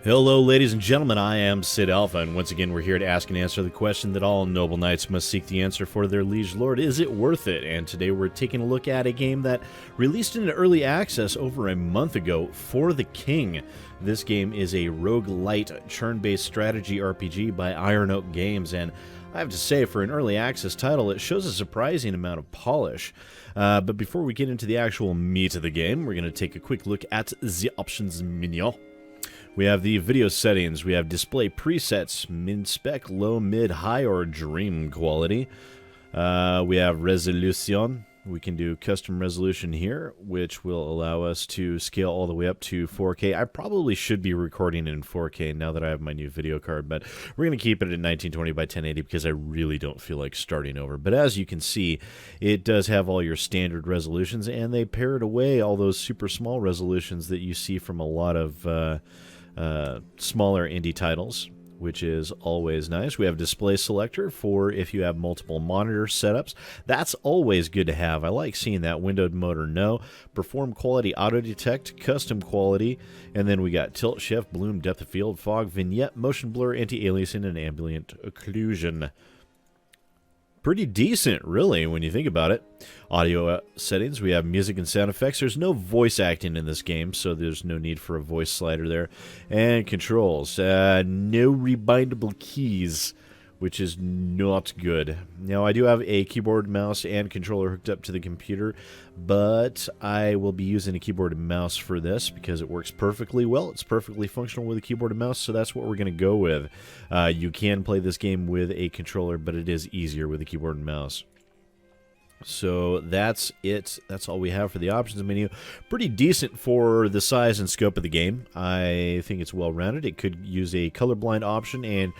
Hello, ladies and gentlemen, I am SidAlpha, and once again we're here to ask and answer the question that all noble knights must seek the answer for their liege lord. Is it worth it? And today we're taking a look at a game that released into early access over a month ago, For the King. This game is a Rogue Lite turn-based strategy RPG by IronOak Games, and I have to say, for an early access title, it shows a surprising amount of polish. But before we get into the actual meat of the game, we're going to take a quick look at the options menu. We have the video settings, we have display presets, min-spec, low, mid, high, or dream quality. We have resolution. We can do custom resolution here, which will allow us to scale all the way up to 4K. I probably should be recording in 4K now that I have my new video card, but we're going to keep it at 1920 by 1080 because I really don't feel like starting over. But as you can see, it does have all your standard resolutions, and they pared away all those super small resolutions that you see from a lot of smaller indie titles, which is always nice. We have display selector for if you have multiple monitor setups. That's always good to have. I like seeing that. Windowed mode or no. Perform quality auto detect, custom quality, and then we got tilt shift, bloom, depth of field, fog, vignette, motion blur, anti-aliasing, and ambient occlusion. Pretty decent, really, when you think about it. Audio settings, we have music and sound effects. There's no voice acting in this game, so there's no need for a voice slider there. And controls, no rebindable keys, which is not good. Now, I do have a keyboard, mouse, and controller hooked up to the computer, but I will be using a keyboard and mouse for this because it works perfectly well. It's perfectly functional with a keyboard and mouse, so that's what we're going to go with. You can play this game with a controller, but it is easier with a keyboard and mouse. So that's it. That's all we have for the options menu. Pretty decent for the size and scope of the game. I think it's well-rounded. It could use a colorblind option, and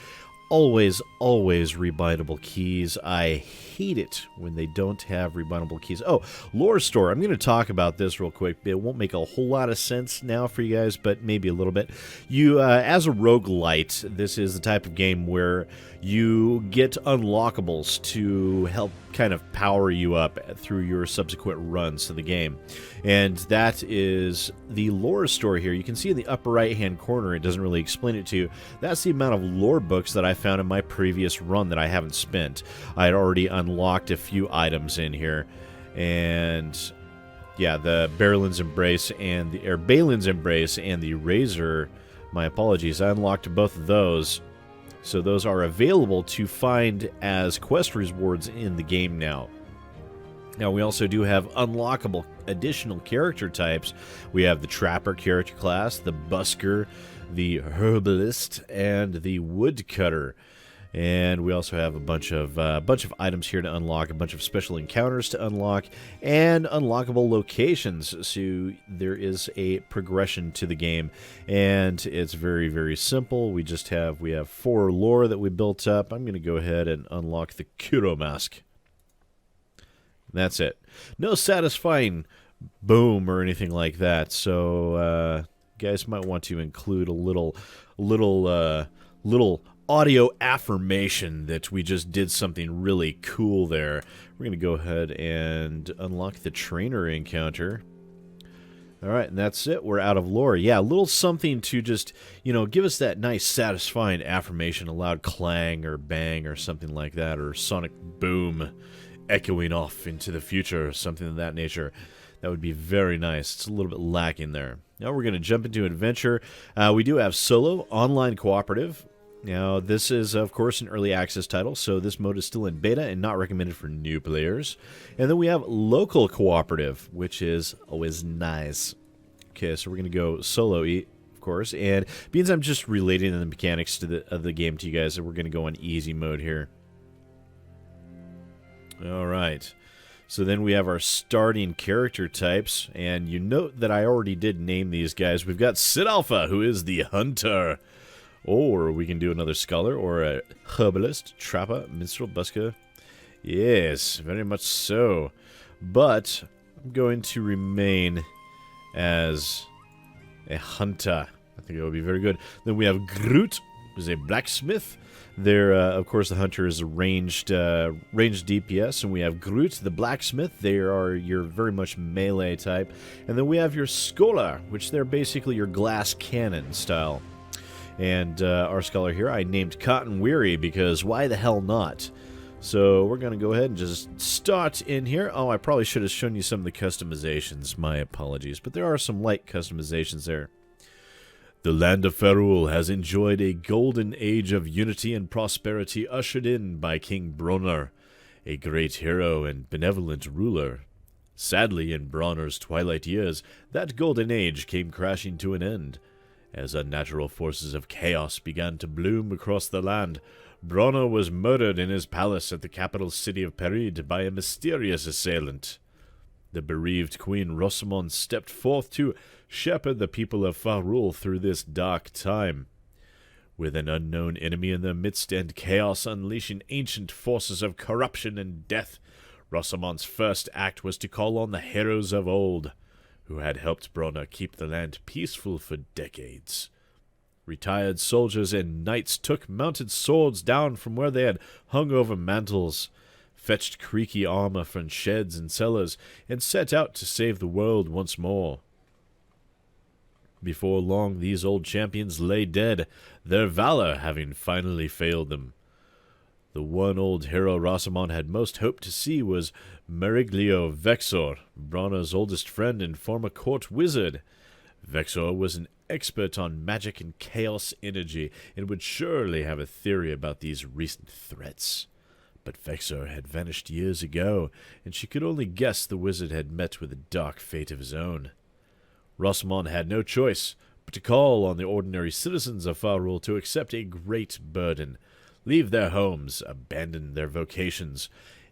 always rebindable keys. I hate it when they don't have rebindable keys. Oh, lore store. I'm going to talk about this real quick. It won't make a whole lot of sense now for you guys, but maybe a little bit. You, as a roguelite, this is the type of game where you get unlockables to help kind of power you up through your subsequent runs to the game. And that is the lore store here. You can see in the upper right-hand corner, it doesn't really explain it to you. That's the amount of lore books that I found in my previous run that I haven't spent. I had already unlocked a few items in here. And yeah, the Balin's Embrace and the Razor, my apologies, I unlocked both of those. So those are available to find as quest rewards in the game now. Now, we also do have unlockable additional character types. We have the Trapper character class, the Busker, the Herbalist, and the Woodcutter. And we also have a bunch of items here to unlock, a bunch of special encounters to unlock, and unlockable locations. So there is a progression to the game, and it's very, very simple. We have 4 lore that we built up. I'm going to go ahead and unlock the Kuro Mask. That's it. No satisfying boom or anything like that. So you guys might want to include a little audio affirmation that we just did something really cool there. We're going to go ahead and unlock the trainer encounter. Alright, and that's it. We're out of lore. Yeah, a little something to just, give us that nice satisfying affirmation, a loud clang or bang or something like that, or sonic boom echoing off into the future or something of that nature. That would be very nice. It's a little bit lacking there. Now we're going to jump into adventure. We do have solo, online cooperative. Now, this is, of course, an early access title, so this mode is still in beta and not recommended for new players. And then we have local cooperative, which is always nice. Okay, so we're going to go solo, of course, and because I'm just relating the mechanics of the game to you guys, we're going to go on easy mode here. Alright, so then we have our starting character types, and you note that I already did name these guys. We've got SidAlpha, who is the Hunter. Or we can do another Scholar, or a Herbalist, Trapper, Minstrel, Busker. Yes, very much so. But I'm going to remain as a Hunter. I think that would be very good. Then we have Groot, who's a Blacksmith. There, of course, the Hunter is a ranged DPS, and we have Groot, the Blacksmith. They are your very much melee type. And then we have your Scholar, which they're basically your glass cannon style. And our scholar here, I named Cotton Weary because why the hell not? So we're going to go ahead and just start in here. Oh, I probably should have shown you some of the customizations. My apologies. But there are some light customizations there. The land of Faerul has enjoyed a golden age of unity and prosperity ushered in by King Bronner, a great hero and benevolent ruler. Sadly, in Bronner's twilight years, that golden age came crashing to an end. As unnatural forces of chaos began to bloom across the land, Bronner was murdered in his palace at the capital city of Perid by a mysterious assailant. The bereaved Queen Rosamond stepped forth to shepherd the people of Faerul through this dark time. With an unknown enemy in their midst and chaos unleashing ancient forces of corruption and death, Rosamond's first act was to call on the heroes of old, who had helped Bronner keep the land peaceful for decades. Retired soldiers and knights took mounted swords down from where they had hung over mantles, fetched creaky armor from sheds and cellars, and set out to save the world once more. Before long, these old champions lay dead, their valor having finally failed them. The one old hero Rosamond had most hoped to see was Meriglio Vexor, Bronner's oldest friend and former court wizard. Vexor was an expert on magic and chaos energy, and would surely have a theory about these recent threats. But Vexor had vanished years ago, and she could only guess the wizard had met with a dark fate of his own. Rosamond had no choice but to call on the ordinary citizens of Faerul to accept a great burden, leave their homes, abandon their vocations,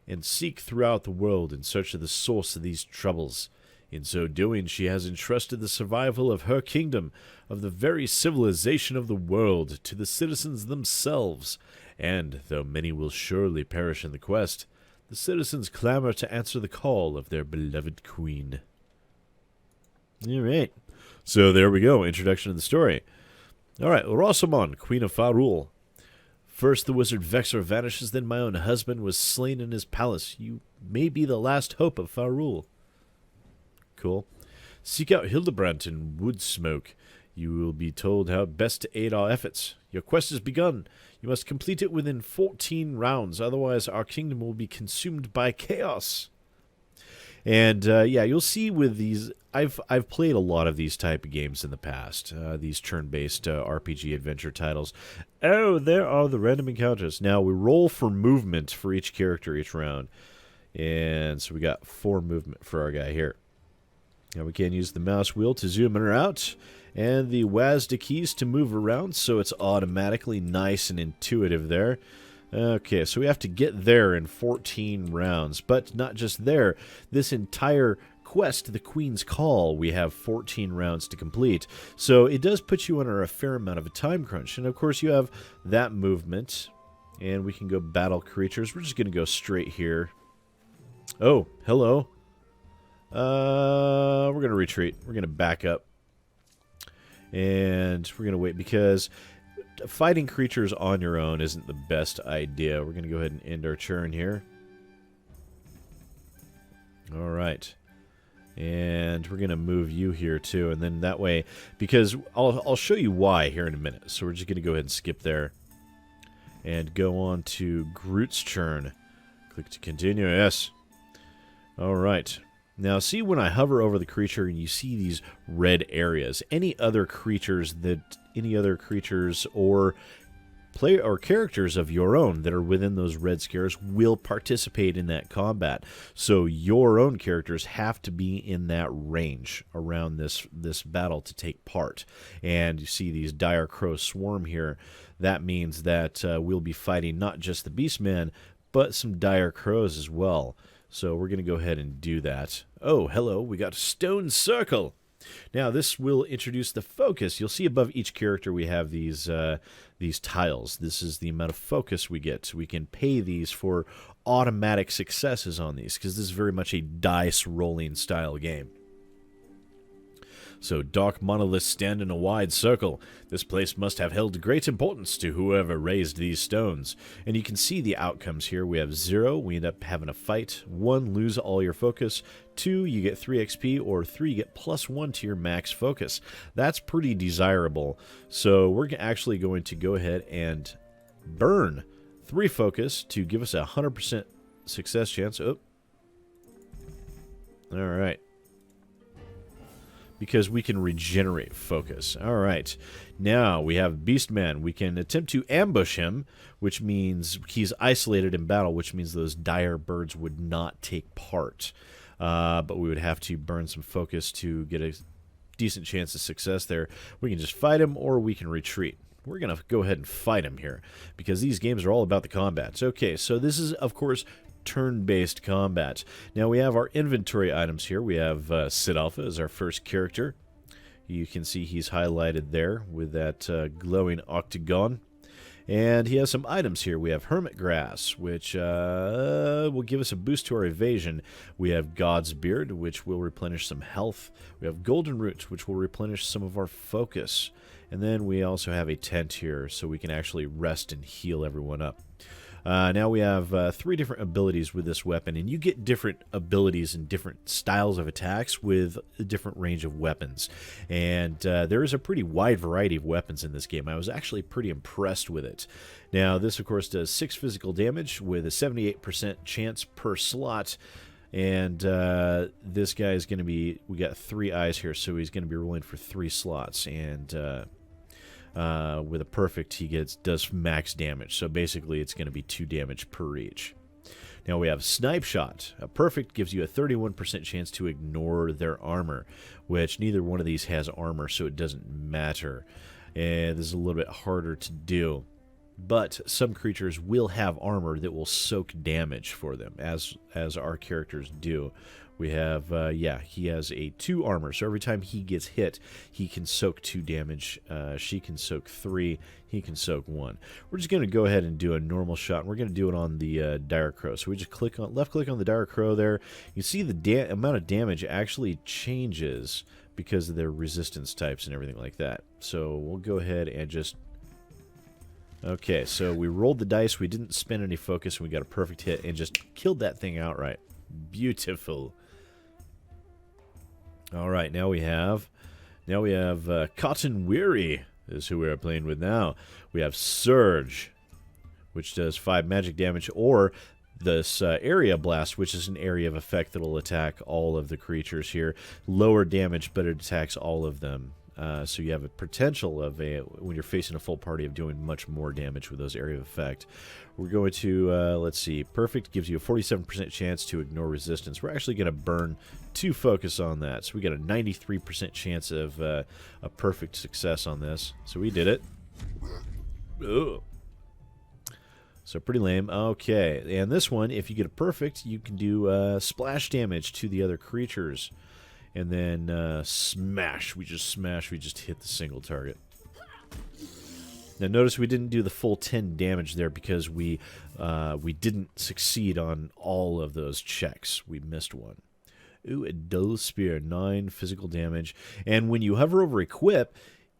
and seek throughout the world in search of the source of these troubles. In so doing, she has entrusted the survival of her kingdom, of the very civilization of the world, to the citizens themselves, and, though many will surely perish in the quest, the citizens clamor to answer the call of their beloved queen. All right. So there we go, introduction to the story. All right, Rosamond, Queen of Faerul. First the wizard Vexor vanishes, then my own husband was slain in his palace. You may be the last hope of Faerul. Cool. Seek out Hildebrandt in Woodsmoke. You will be told how best to aid our efforts. Your quest has begun. You must complete it within 14 rounds, otherwise our kingdom will be consumed by chaos. And yeah, you'll see with these, I've played a lot of these type of games in the past, these turn-based RPG adventure titles. Oh, there are the random encounters. Now, we roll for movement for each character each round. And so we got 4 movement for our guy here. Now we can use the mouse wheel to zoom in or out, and the WASD keys to move around, so it's automatically nice and intuitive there. Okay, so we have to get there in 14 rounds, but not just there. This entire quest, the Queen's Call, we have 14 rounds to complete. So it does put you under a fair amount of a time crunch. And of course you have that movement, and we can go battle creatures. We're just going to go straight here. Oh, hello. We're going to retreat. We're going to back up. And we're going to wait because fighting creatures on your own isn't the best idea. We're going to go ahead and end our turn here. All right. And we're going to move you here too. And then that way, because I'll show you why here in a minute. So we're just going to go ahead and skip there. And go on to Groot's turn. Click to continue. Yes. All right. Now, see when I hover over the creature and you see these red areas. Any other creatures or characters of your own that are within those red squares will participate in that combat. So your own characters have to be in that range around this battle to take part. And you see these dire crows swarm here. That means that we'll be fighting not just the Beastman, but some dire crows as well. So we're going to go ahead and do that. Oh, hello, we got a stone circle. Now this will introduce the focus. You'll see above each character we have these tiles. This is the amount of focus we get. So we can pay these for automatic successes on these, because this is very much a dice rolling style game. So dark monoliths stand in a wide circle. This place must have held great importance to whoever raised these stones. And you can see the outcomes here. We have 0, we end up having a fight. 1, lose all your focus. 2, you get 3 XP, or 3, you get +1 to your max focus. That's pretty desirable. So we're actually going to go ahead and burn 3 focus to give us a 100% success chance. Oh. Alright. Because we can regenerate focus. Alright. Now we have Beastman. We can attempt to ambush him, which means he's isolated in battle, which means those dire birds would not take part. But we would have to burn some focus to get a decent chance of success there. We can just fight him, or we can retreat. We're going to go ahead and fight him here, because these games are all about the combats. Okay, so this is, of course, turn-based combat. Now we have our inventory items here. We have SidAlpha as our first character. You can see he's highlighted there with that glowing octagon. And he has some items here. We have Hermit Grass, which will give us a boost to our evasion. We have God's Beard, which will replenish some health. We have Golden Root, which will replenish some of our focus. And then we also have a tent here, so we can actually rest and heal everyone up. Now we have 3 different abilities with this weapon, and you get different abilities and different styles of attacks with a different range of weapons. And there is a pretty wide variety of weapons in this game. I was actually pretty impressed with it. Now this, of course, does 6 physical damage with a 78% chance per slot. And this guy is going to be, we got 3 eyes here, so he's going to be rolling for 3 slots. And with a perfect, he does max damage. So basically, it's going to be 2 damage per each. Now we have Snipe Shot. A perfect gives you a 31% chance to ignore their armor, which neither one of these has armor, so it doesn't matter. And this is a little bit harder to do. But some creatures will have armor that will soak damage for them, as our characters do. We have, he has a 2 armor, so every time he gets hit, he can soak 2 damage. She can soak 3. He can soak 1. We're just going to go ahead and do a normal shot, and we're going to do it on the Dire Crow. So we just left-click on the Dire Crow there. You see the amount of damage actually changes because of their resistance types and everything like that. So we'll go ahead and just... Okay, so we rolled the dice, we didn't spend any focus, and we got a perfect hit and just killed that thing outright. Beautiful. All right, now we have Cotton Weary is who we are playing with now. We have Surge, which does 5 magic damage, or this Area Blast, which is an area of effect that will attack all of the creatures here. Lower damage, but it attacks all of them. So you have a potential of, when you're facing a full party, of doing much more damage with those area of effect. We're going to, let's see, Perfect gives you a 47% chance to ignore resistance. We're actually going to burn 2 focus on that. So we got a 93% chance of a perfect success on this. So we did it. Ugh. So pretty lame. Okay, and this one, if you get a perfect, you can do splash damage to the other creatures. And then smash. We just hit the single target. Now notice we didn't do the full 10 damage there because we didn't succeed on all of those checks. We missed one. Ooh, a dull spear, 9 physical damage. And when you hover over equip,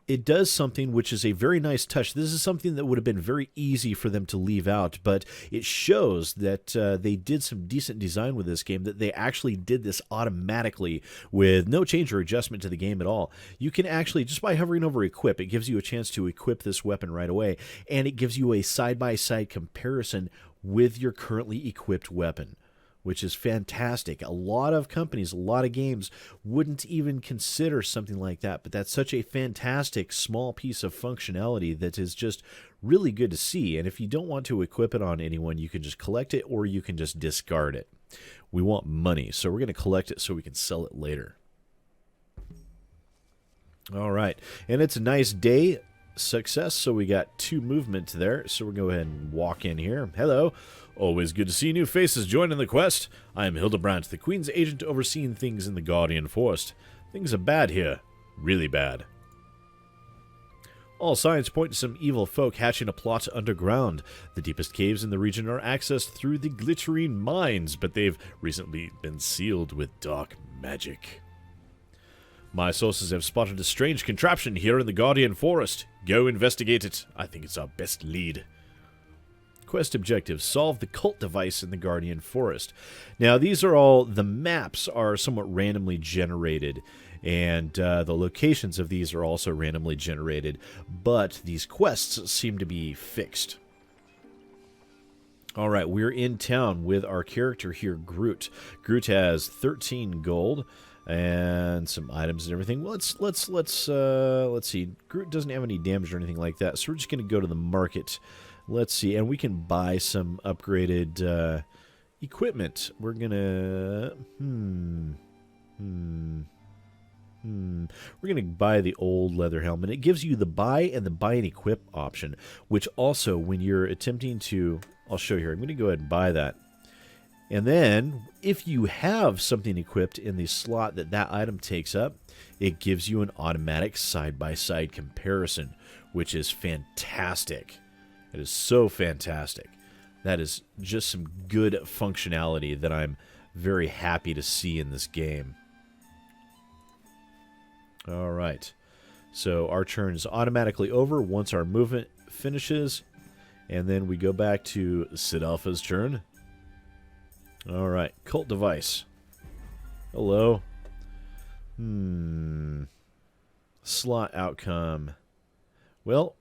it does something which is a very nice touch. This is something that would have been very easy for them to leave out, but it shows that they did some decent design with this game, that they actually did this automatically with no change or adjustment to the game at all. You can actually, just by hovering over equip, it gives you a chance to equip this weapon right away, and it gives you a side-by-side comparison with your currently equipped weapon, which is fantastic. A lot of companies, a lot of games wouldn't even consider something like that, but that's such a fantastic small piece of functionality that is just really good to see. And if you don't want to equip it on anyone, you can just collect it, or you can just discard it. We want money, so we're going to collect it so we can sell it later. All right, and it's a nice day. Success, so we got 2 movement there, so we'll go ahead and walk in here. Hello. Always good to see new faces joining the quest. I am Hildebrandt, the Queen's agent overseeing things in the Guardian Forest. Things are bad here. Really bad. All signs point to some evil folk hatching a plot underground. The deepest caves in the region are accessed through the glittering mines, but they've recently been sealed with dark magic. My sources have spotted a strange contraption here in the Guardian Forest. Go investigate it. I think it's our best lead. Quest objective, solve the cult device in the Guardian Forest. Now, these are all, the maps are somewhat randomly generated, and the locations of these are also randomly generated, but these quests seem to be fixed. All right, we're in town with our character here, Groot. Groot has 13 gold and some items and everything. Well, let's see. Groot doesn't have any damage or anything like that, so we're just going to go to the market. Let's see, and we can buy some upgraded equipment. We're gonna we're gonna buy the old leather helmet. It gives you the buy and the buy and equip option, which also, when you're attempting to, I'll show you here. I'm gonna go ahead and buy that. And then, if you have something equipped in the slot that that item takes up, it gives you an automatic side-by-side comparison, which is fantastic. It is so fantastic. That is just some good functionality that I'm very happy to see in this game. All right. So our turn is automatically over once our movement finishes. And then we go back to SidAlpha's turn. All right. Cult device. Hello. Slot outcome. Well,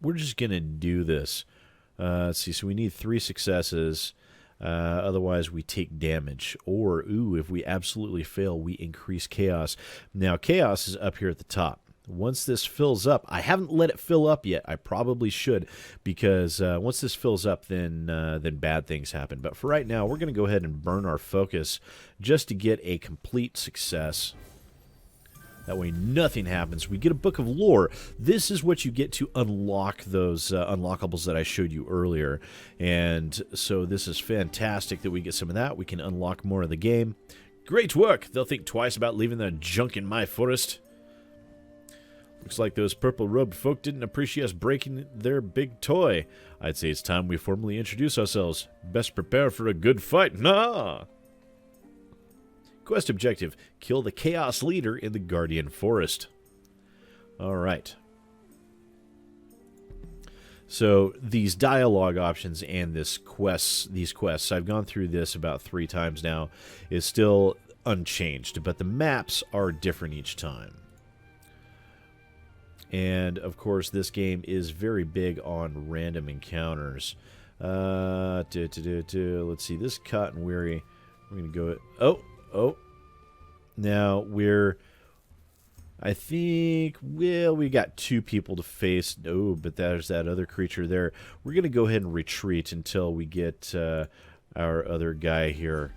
we're just going to do this. Let's see. So we need 3 successes. Otherwise, we take damage. Or, if we absolutely fail, we increase chaos. Now, chaos is up here at the top. Once this fills up, I haven't let it fill up yet. I probably should, because once this fills up, then bad things happen. But for right now, we're going to go ahead and burn our focus just to get a complete success. That way nothing happens. We get a book of lore. This is what you get to unlock those unlockables that I showed you earlier. And so this is fantastic that we get some of that. We can unlock more of the game. Great work! They'll think twice about leaving their junk in my forest. Looks like those purple-robed folk didn't appreciate us breaking their big toy. I'd say it's time we formally introduce ourselves. Best prepare for a good fight. Nah! Quest objective, kill the Chaos Leader in the Guardian Forest. Alright. So, these dialogue options and these quests, I've gone through this about 3 times now, is still unchanged, but the maps are different each time. And, of course, this game is very big on random encounters. Let's see, this Cotton Weary, we're going to go... Oh, now I think, well, we got 2 people to face. Oh, but there's that other creature there. We're going to go ahead and retreat until we get our other guy here.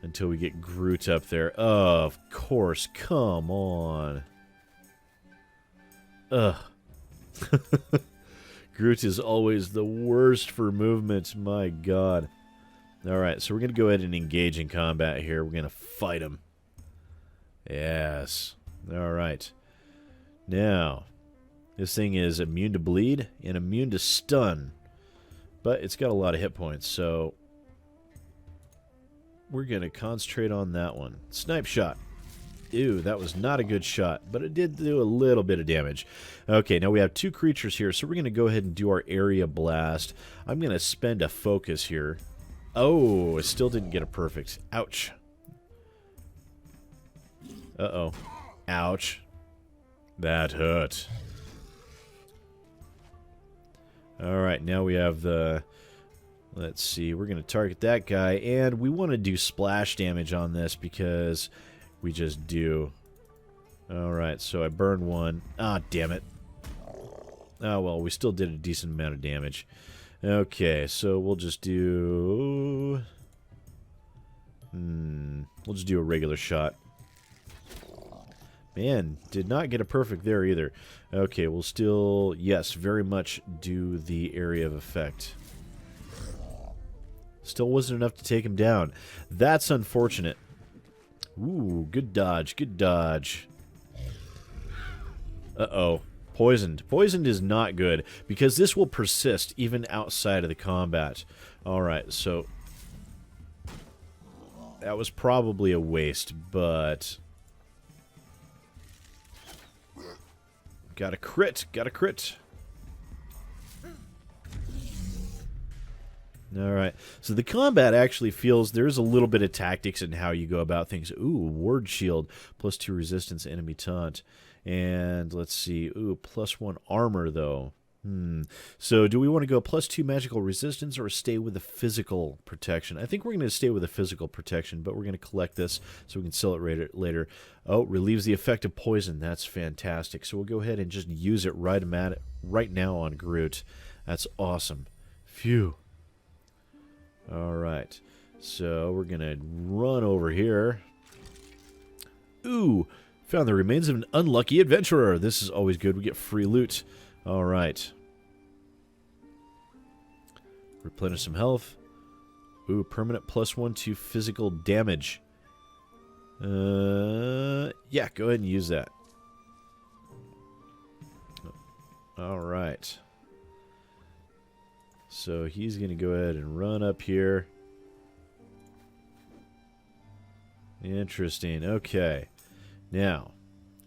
Until we get Groot up there. Oh, of course, come on. Ugh. Groot is always the worst for movement, my god. Alright, so we're going to go ahead and engage in combat here. We're going to fight him. Yes. Alright. Now, this thing is immune to bleed and immune to stun. But it's got a lot of hit points, so we're going to concentrate on that one. Snipe shot. Ew, that was not a good shot, but it did do a little bit of damage. Okay, now we have 2 creatures here, so we're going to go ahead and do our area blast. I'm going to spend a focus here. Oh, it still didn't get a perfect. Ouch. Uh-oh. Ouch. That hurt. Alright, now we have the... Let's see, we're going to target that guy, and we want to do splash damage on this because we just do. Alright, so I burned one. Ah, damn it. Oh, well, we still did a decent amount of damage. Okay, so we'll just do... We'll just do a regular shot. Man, did not get a perfect there either. Okay, we'll still, yes, very much do the area of effect. Still wasn't enough to take him down. That's unfortunate. Ooh, good dodge, good dodge. Uh-oh. Poisoned. Poisoned is not good, because this will persist even outside of the combat. Alright, so... that was probably a waste, but... got a crit. Got a crit. Alright, so the combat actually feels there's a little bit of tactics in how you go about things. Ooh, ward shield, +2 resistance, enemy taunt. And let's see, ooh, +1 armor though. So do we want to go +2 magical resistance or stay with the physical protection? I think we're going to stay with the physical protection, but we're going to collect this so we can sell it later. Oh, relieves the effect of poison. That's fantastic. So we'll go ahead and just use it right now on Groot. That's awesome. Phew. Alright, so we're going to run over here. Ooh, found the remains of an unlucky adventurer. This is always good. We get free loot. Alright. Replenish some health. Ooh, permanent +1 to physical damage. Yeah, go ahead and use that. Alright. So he's going to go ahead and run up here. Interesting. Okay. Now,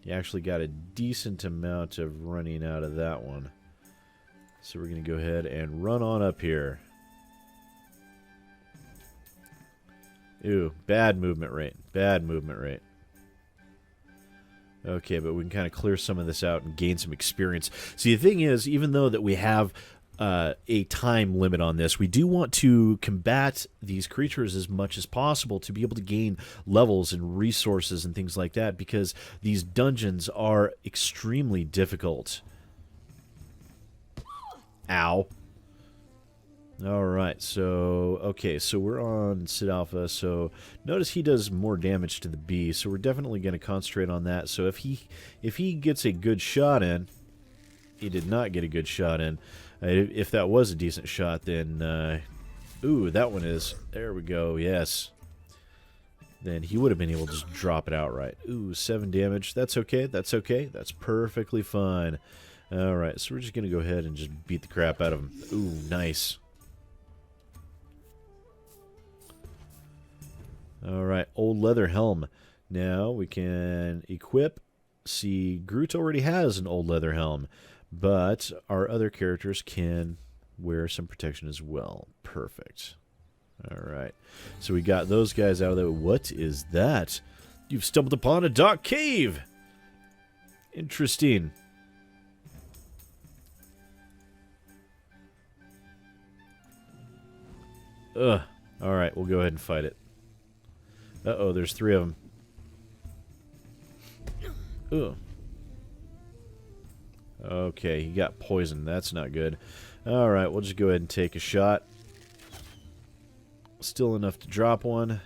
you actually got a decent amount of running out of that one. So we're going to go ahead and run on up here. Ooh, bad movement rate. Bad movement rate. Okay, but we can kind of clear some of this out and gain some experience. See, the thing is, even though that we have a time limit on this, we do want to combat these creatures as much as possible to be able to gain levels and resources and things like that, because these dungeons are extremely difficult. Ow. Alright, so, okay, so we're on SidAlpha, so notice he does more damage to the bee, so we're definitely going to concentrate on that. So if he gets a good shot in, he did not get a good shot in. If that was a decent shot, then, ooh, that one is, there we go, yes. Then he would have been able to just drop it outright. Ooh, 7 damage, that's okay, that's okay, that's perfectly fine. Alright, so we're just going to go ahead and just beat the crap out of him. Ooh, nice. Alright, old leather helm. Now we can equip. See, Groot already has an old leather helm, but our other characters can wear some protection as well. Perfect. Alright, so we got those guys out of there. What is that? You've stumbled upon a dark cave! Interesting. Ugh. Alright, we'll go ahead and fight it. Uh-oh, there's 3 of them. Ugh. Okay, he got poisoned. That's not good. Alright, we'll just go ahead and take a shot. Still enough to drop one.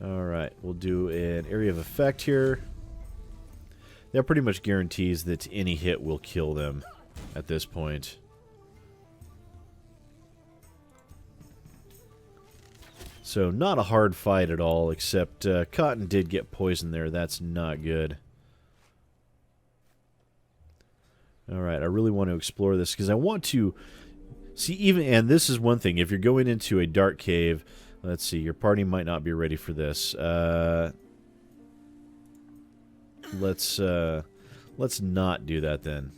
Alright, we'll do an area of effect here. That pretty much guarantees that any hit will kill them at this point. So, not a hard fight at all, except Cotton did get poisoned there. That's not good. Alright, I really want to explore this, because I want to see even... And this is one thing, if you're going into a dark cave... Let's see, your party might not be ready for this. Let's not do that then.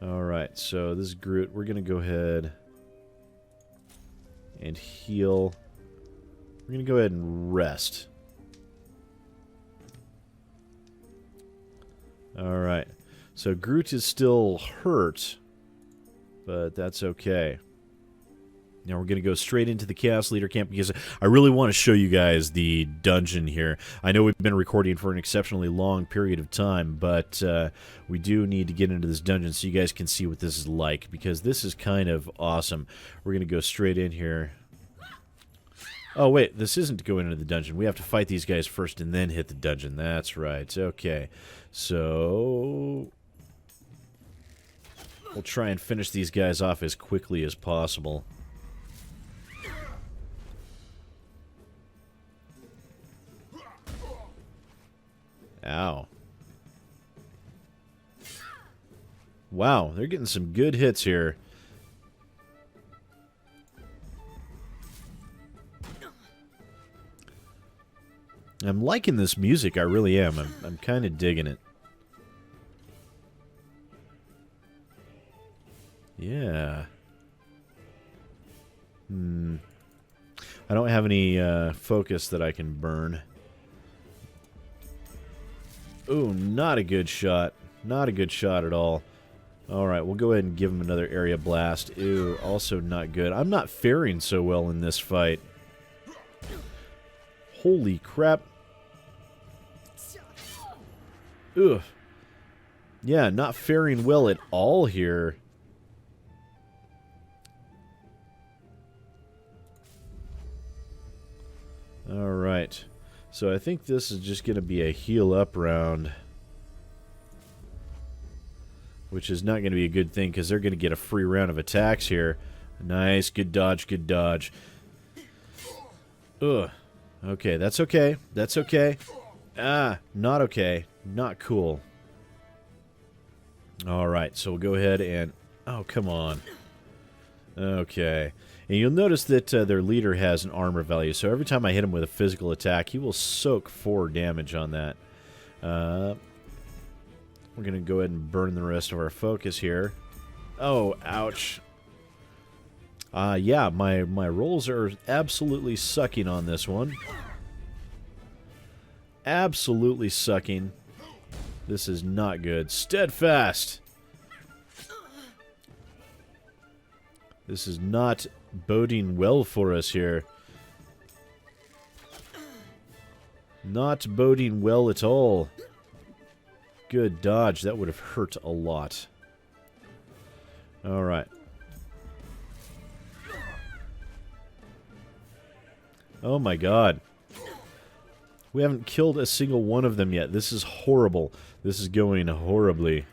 Alright, so this is Groot. We're going to go ahead and heal. We're going to go ahead and rest. Alright, so Groot is still hurt, but that's okay. Now we're going to go straight into the Chaos Leader camp, because I really want to show you guys the dungeon here. I know we've been recording for an exceptionally long period of time, but we do need to get into this dungeon so you guys can see what this is like, because this is kind of awesome. We're going to go straight in here. Oh, wait, this isn't going into the dungeon. We have to fight these guys first and then hit the dungeon. That's right. Okay, so... we'll try and finish these guys off as quickly as possible. Ow. Wow, they're getting some good hits here. I'm liking this music, I really am. I'm kind of digging it. Yeah. I don't have any focus that I can burn. Ooh, not a good shot. Not a good shot at all. Alright, we'll go ahead and give him another area blast. Ew, also not good. I'm not faring so well in this fight. Holy crap. Ugh. Yeah, not faring well at all here. Alright. So I think this is just going to be a heal up round. Which is not going to be a good thing because they're going to get a free round of attacks here. Nice. Good dodge. Good dodge. Ugh. Okay, that's okay. That's okay. Ah, not okay. Not cool. Alright, so we'll go ahead and... Oh, come on. Okay. And you'll notice that their leader has an armor value, so every time I hit him with a physical attack, he will soak 4 damage on that. We're going to go ahead and burn the rest of our focus here. Oh, ouch. Yeah, my rolls are absolutely sucking on this one. Absolutely sucking. This is not good. Steadfast! This is not boding well for us here. Not boding well at all. Good dodge. That would have hurt a lot. Alright. Oh my god. We haven't killed a single one of them yet. This is horrible. This is going horribly.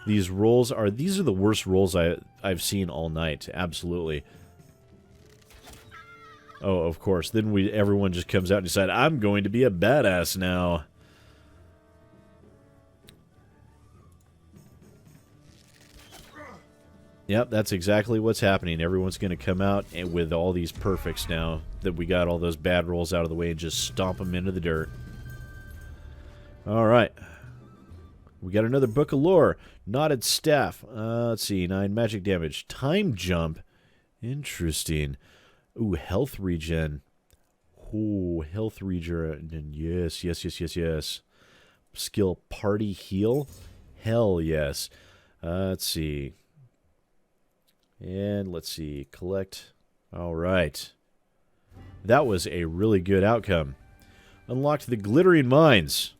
These rolls are... These are the worst rolls I've seen all night. Absolutely. Oh, of course. Then everyone just comes out and decides, I'm going to be a badass now. Yep, that's exactly what's happening. Everyone's going to come out with all these perfects now that we got all those bad rolls out of the way and just stomp them into the dirt. Alright. We got another book of lore. Knotted staff. Let's see. 9 magic damage. Time jump. Interesting. Ooh, health regen. Ooh, health regen. Yes, yes, yes, yes, yes. Skill party heal. Hell yes. Let's see. And let's see. Collect. Alright. That was a really good outcome. Unlocked the glittering mines.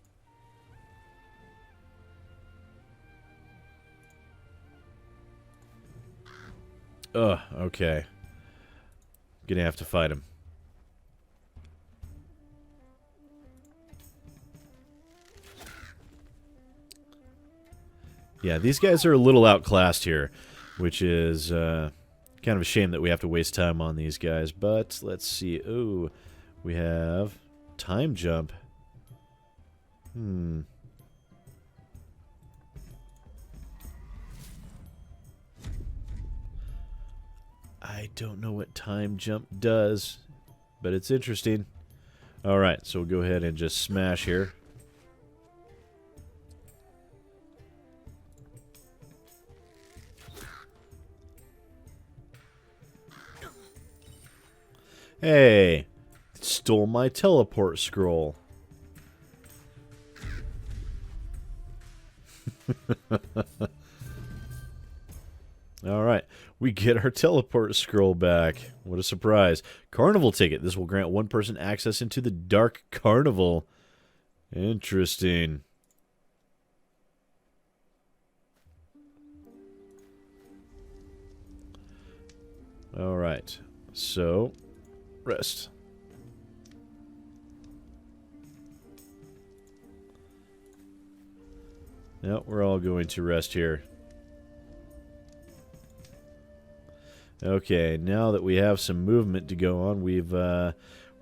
Ugh, okay. Gonna have to fight him. Yeah, these guys are a little outclassed here, which is kind of a shame that we have to waste time on these guys. But let's see. Ooh, we have time jump. I don't know what time jump does, but it's interesting. Alright, so we'll go ahead and just smash here. Hey, it stole my teleport scroll. Alright, we get our teleport scroll back. What a surprise. Carnival ticket. This will grant one person access into the Dark Carnival. Interesting. Alright, so, rest. Yep, we're all going to rest here. Okay, now that we have some movement to go on, we're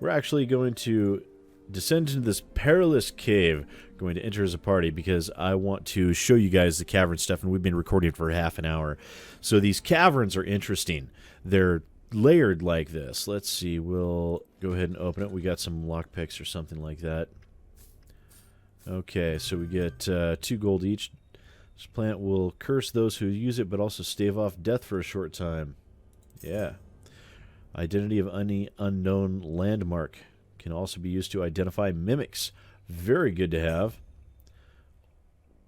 actually going to descend into this perilous cave. Going to enter as a party because I want to show you guys the cavern stuff, and we've been recording for half an hour. So these caverns are interesting. They're layered like this. Let's see. We'll go ahead and open it. We got some lockpicks or something like that. Okay, so we get 2 gold each. This plant will curse those who use it, but also stave off death for a short time. Yeah. Identity of any unknown landmark can also be used to identify mimics. Very good to have.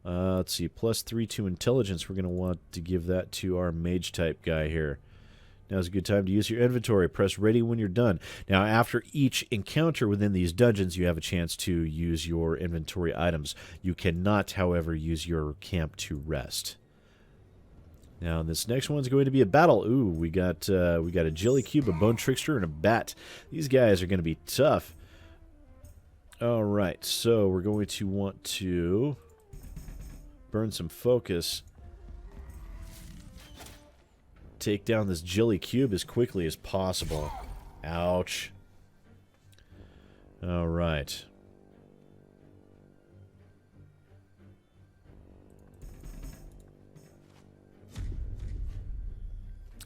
Let's see. +3 to intelligence. We're going to want to give that to our mage type guy here. Now's a good time to use your inventory. Press ready when you're done. Now, after each encounter within these dungeons, you have a chance to use your inventory items. You cannot, however, use your camp to rest. Now, this next one's going to be a battle. Ooh, we got a jelly cube, a bone trickster, and a bat. These guys are going to be tough. All right, so we're going to want to burn some focus. Take down this jelly cube as quickly as possible. Ouch. All right.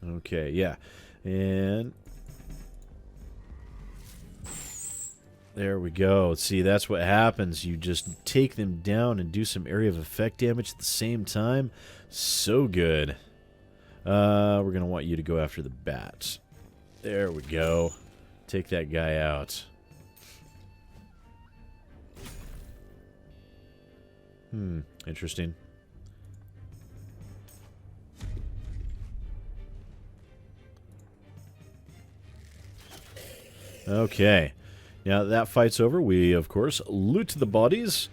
Okay, yeah. And there we go. See, that's what happens. You just take them down and do some area of effect damage at the same time. So good. We're going to want you to go after the bats. There we go. Take that guy out. Interesting. Okay. Now that fight's over, we, of course, loot the bodies.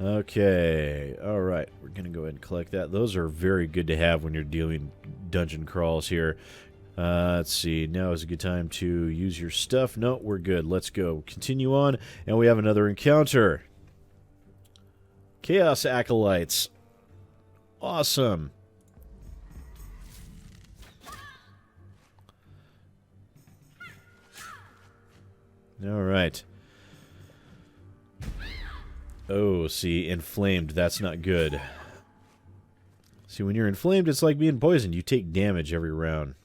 Okay. Alright. We're going to go ahead and collect that. Those are very good to have when you're doing dungeon crawls here. Let's see. Now is a good time to use your stuff. No, we're good. Let's go. Continue on. And we have another encounter. Chaos Acolytes. Awesome. Alright. Oh, see, inflamed. That's not good. See, when you're inflamed, it's like being poisoned. You take damage every round.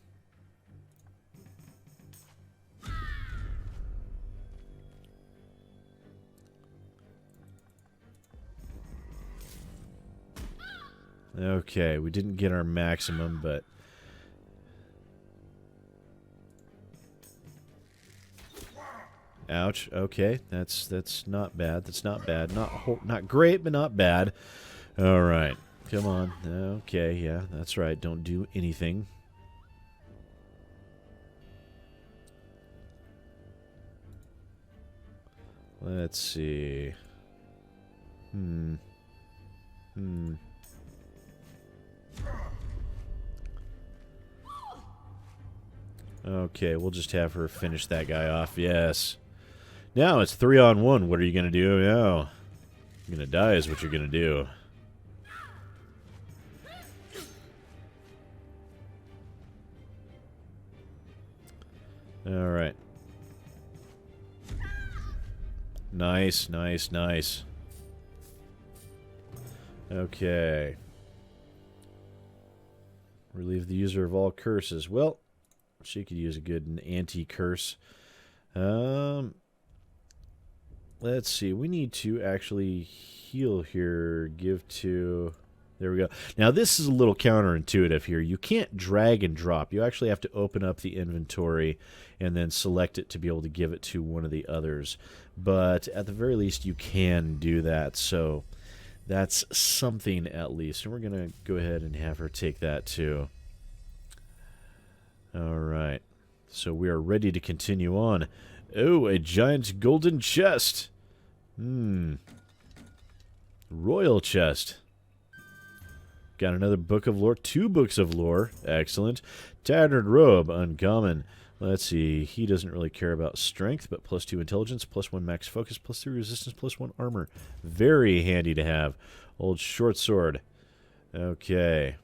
Okay, we didn't get our maximum, but... Ouch. Okay, that's not bad. That's not bad. Not great, but not bad. All right. Come on. Okay, yeah, that's right. Don't do anything. Let's see. Okay, we'll just have her finish that guy off. Yes. Now it's 3-on-1. What are you going to do? No. You're going to die is what you're going to do. Alright. Nice, nice, nice. Okay. Relieve the user of all curses. Well, she could use a good anti-curse. Let's see. We need to actually heal here. Give to... There we go. Now, this is a little counterintuitive here. You can't drag and drop. You actually have to open up the inventory and then select it to be able to give it to one of the others. But at the very least, you can do that. So that's something at least. And we're going to go ahead and have her take that too. All right. So we are ready to continue on. Oh, a giant golden chest. Royal chest. Got another book of lore. 2 books of lore. Excellent. Tattered robe. Uncommon. Let's see. He doesn't really care about strength, but +2 intelligence, +1 max focus, +3 resistance, +1 armor. Very handy to have. Old short sword. Okay.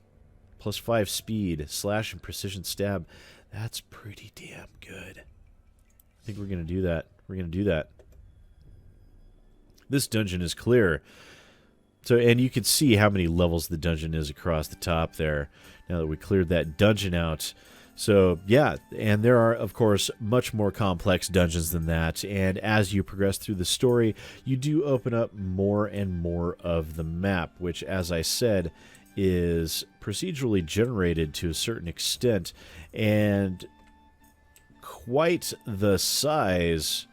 +5 speed. Slash and precision stab. That's pretty damn good. I think we're going to do that. We're going to do that. This dungeon is clear. So, and you can see how many levels the dungeon is across the top there. Now that we cleared that dungeon out. So, yeah, and there are, of course, much more complex dungeons than that, and as you progress through the story, you do open up more and more of the map, which, as I said, is procedurally generated to a certain extent, and quite the size.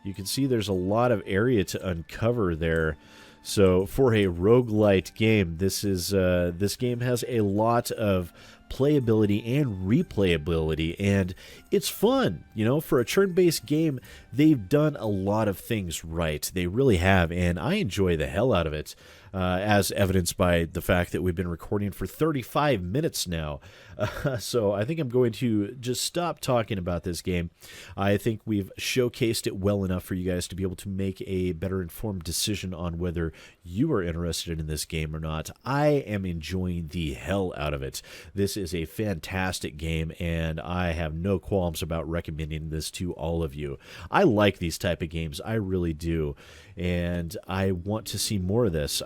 You can see there's a lot of area to uncover there. So for a roguelite game, this game has a lot of playability and replayability, and it's fun. You know, for a turn-based game, they've done a lot of things right. They really have, and I enjoy the hell out of it, as evidenced by the fact that we've been recording for 35 minutes now. So I think I'm going to just stop talking about this game. I think we've showcased it well enough for you guys to be able to make a better informed decision on whether you are interested in this game or not. I am enjoying the hell out of it. This is a fantastic game, and I have no qualms about recommending this to all of you. I like these type of games. I really do, and I want to see more of this.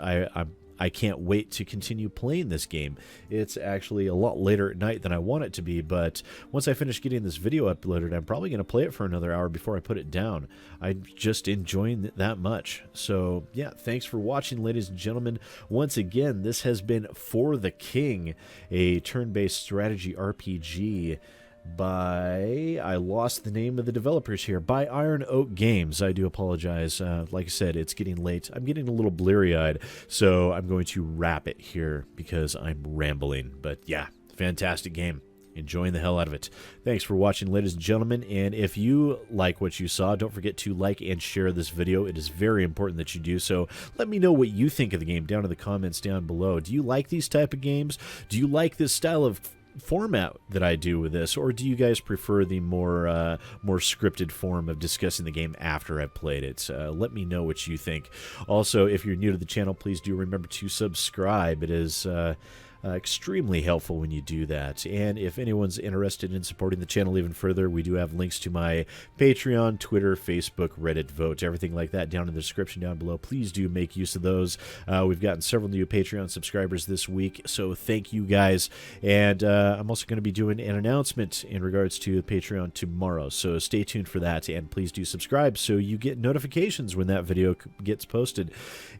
I can't wait to continue playing this game. It's actually a lot later at night than I want it to be, but once I finish getting this video uploaded, I'm probably going to play it for another hour before I put it down. I'm just enjoying it that much. So, yeah, thanks for watching, ladies and gentlemen. Once again, this has been For the King, a turn-based strategy RPG by, I lost the name of the developers here, by IronOak Games. I do apologize. Like I said, it's getting late. I'm getting a little bleary-eyed, so I'm going to wrap it here because I'm rambling. But yeah, fantastic game. Enjoying the hell out of it. Thanks for watching, ladies and gentlemen, and if you like what you saw, don't forget to like and share this video. It is very important that you do so. Let me know what you think of the game down in the comments down below. Do you like these type of games? Do you like this style of format that I do with this, or do you guys prefer the more scripted form of discussing the game after I've played it? Let me know what you think. Also, if you're new to the channel, please do remember to subscribe. It is extremely helpful when you do that. And if anyone's interested in supporting the channel even further, we do have links to my Patreon, Twitter, Facebook, Reddit, Vote, everything like that down in the description down below. Please do make use of those. We've gotten several new Patreon subscribers this week, so thank you guys. And I'm also going to be doing an announcement in regards to Patreon tomorrow, so stay tuned for that, and please do subscribe so you get notifications when that video gets posted.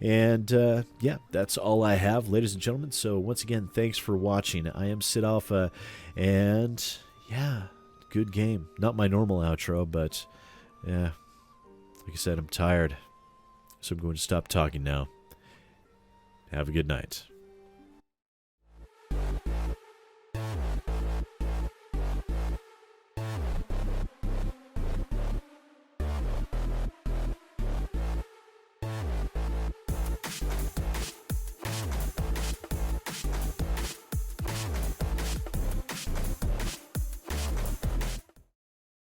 And yeah, that's all I have, ladies and gentlemen. So once again, thanks for watching. I am SidAlpha, and yeah, good game. Not my normal outro, but yeah, like I said, I'm tired, so I'm going to stop talking now. Have a good night.